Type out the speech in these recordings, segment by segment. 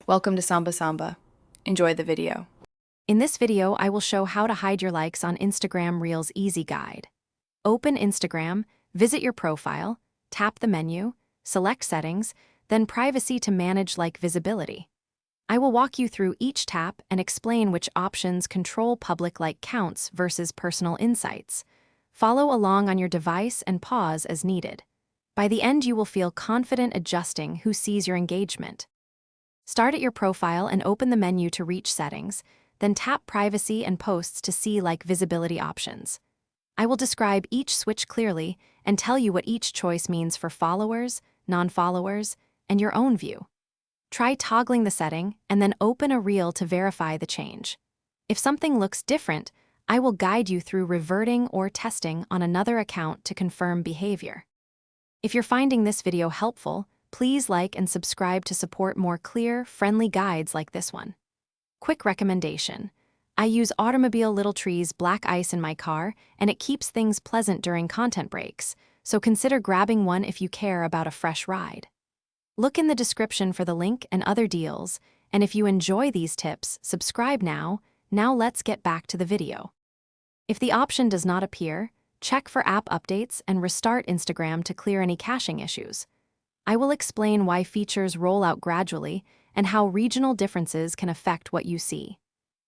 Welcome to Samba Samba. Enjoy the video. In this video, I will show how to hide your likes on Instagram Reels Easy Guide. Open Instagram, visit your profile, tap the menu, select Settings, then Privacy to manage like visibility. I will walk you through each tap and explain which options control public like counts versus personal insights. Follow along on your device and pause as needed. By the end, you will feel confident adjusting who sees your engagement. Start at your profile and open the menu to reach Settings, then tap Privacy and Posts to see like visibility options. I will describe each switch clearly and tell you what each choice means for followers, non-followers, and your own view. Try toggling the setting and then open a reel to verify the change. If something looks different, I will guide you through reverting or testing on another account to confirm behavior. If you're finding this video helpful, please like and subscribe to support more clear, friendly guides like this one. Quick recommendation. I use Automobile Little Trees Black Ice in my car, and it keeps things pleasant during content breaks, so consider grabbing one if you care about a fresh ride. Look in the description for the link and other deals, and if you enjoy these tips, subscribe now. Now let's get back to the video. If the option does not appear, check for app updates and restart Instagram to clear any caching issues. I will explain why features roll out gradually and how regional differences can affect what you see.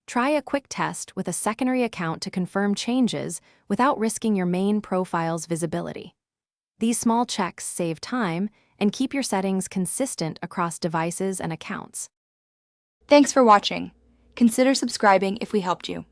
Try a quick test with a secondary account to confirm changes without risking your main profile's visibility. These small checks save time and keep your settings consistent across devices and accounts. Thanks for watching. Consider subscribing if we helped you.